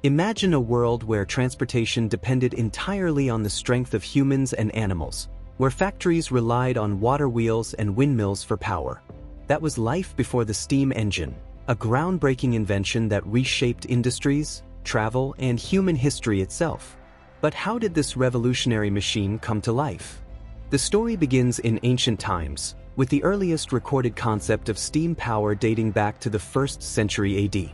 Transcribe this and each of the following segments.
Imagine a world where transportation depended entirely on the strength of humans and animals, where factories relied on water wheels and windmills for power. That was life before the steam engine, a groundbreaking invention that reshaped industries, travel, and human history itself. But how did this revolutionary machine come to life? The story begins in ancient times, with the earliest recorded concept of steam power dating back to the 1st century AD.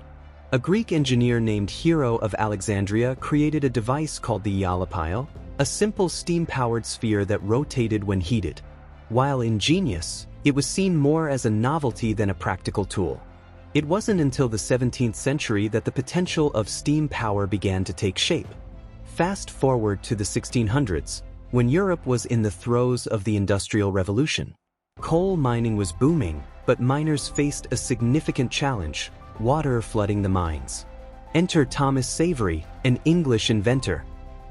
A Greek engineer named Hero of Alexandria created a device called the aeolipile, a simple steam-powered sphere that rotated when heated. While ingenious, it was seen more as a novelty than a practical tool. It wasn't until the 17th century that the potential of steam power began to take shape. Fast forward to the 1600s, when Europe was in the throes of the Industrial Revolution. Coal mining was booming, but miners faced a significant challenge: water flooding the mines. Enter Thomas Savery, an English inventor.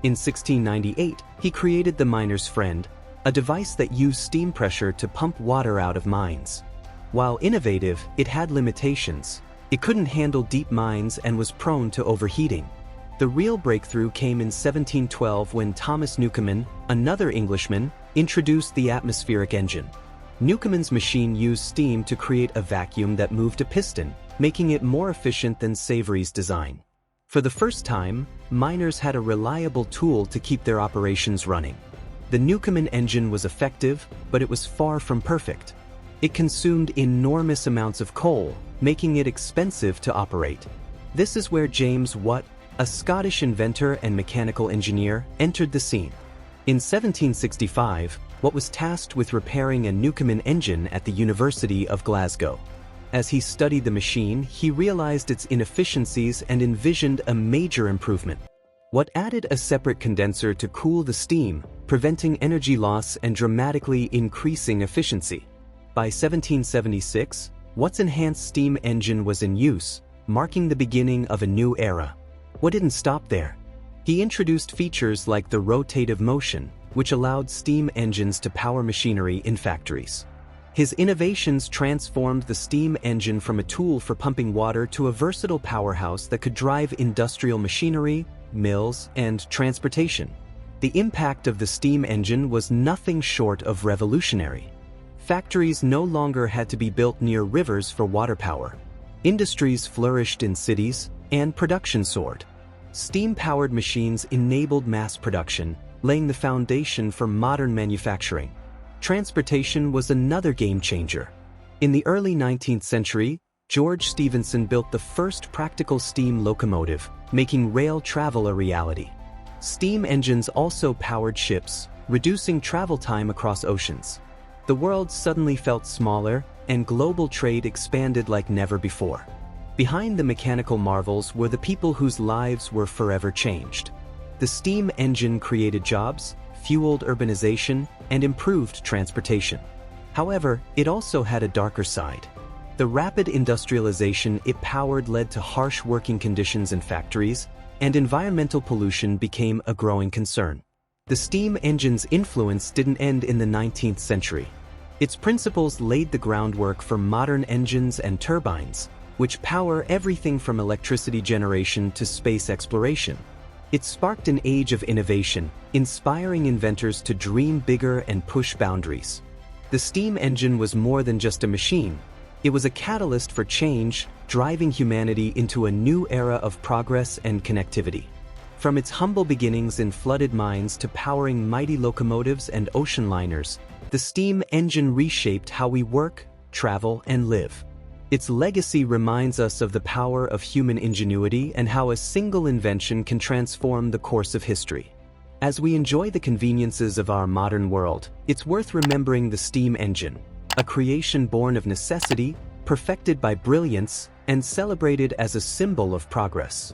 In 1698, he created the miner's friend, a device that used steam pressure to pump water out of mines. While innovative, it had limitations. It couldn't handle deep mines and was prone to overheating. The real breakthrough came in 1712 when Thomas Newcomen, another Englishman, introduced the atmospheric engine. Newcomen's machine used steam to create a vacuum that moved a piston, making it more efficient than Savery's design. For the first time, miners had a reliable tool to keep their operations running. The Newcomen engine was effective, but it was far from perfect. It consumed enormous amounts of coal, making it expensive to operate. This is where James Watt, a Scottish inventor and mechanical engineer, entered the scene. In 1765, Watt was tasked with repairing a Newcomen engine at the University of Glasgow. As he studied the machine, he realized its inefficiencies and envisioned a major improvement. Watt added a separate condenser to cool the steam, preventing energy loss and dramatically increasing efficiency. By 1776, Watt's enhanced steam engine was in use, marking the beginning of a new era. Watt didn't stop there. He introduced features like the rotative motion, which allowed steam engines to power machinery in factories. His innovations transformed the steam engine from a tool for pumping water to a versatile powerhouse that could drive industrial machinery, mills, and transportation. The impact of the steam engine was nothing short of revolutionary. Factories no longer had to be built near rivers for water power. Industries flourished in cities, and production soared. Steam-powered machines enabled mass production, laying the foundation for modern manufacturing. Transportation was another game-changer. In the early 19th century, George Stephenson built the first practical steam locomotive, making rail travel a reality. Steam engines also powered ships, reducing travel time across oceans. The world suddenly felt smaller, and global trade expanded like never before. Behind the mechanical marvels were the people whose lives were forever changed. The steam engine created jobs, fueled urbanization, and improved transportation. However, it also had a darker side. The rapid industrialization it powered led to harsh working conditions in factories, and environmental pollution became a growing concern. The steam engine's influence didn't end in the 19th century. Its principles laid the groundwork for modern engines and turbines, which power everything from electricity generation to space exploration. It sparked an age of innovation, inspiring inventors to dream bigger and push boundaries. The steam engine was more than just a machine. It was a catalyst for change, driving humanity into a new era of progress and connectivity. From its humble beginnings in flooded mines to powering mighty locomotives and ocean liners, the steam engine reshaped how we work, travel, and live. Its legacy reminds us of the power of human ingenuity and how a single invention can transform the course of history. As we enjoy the conveniences of our modern world, it's worth remembering the steam engine, a creation born of necessity, perfected by brilliance, and celebrated as a symbol of progress.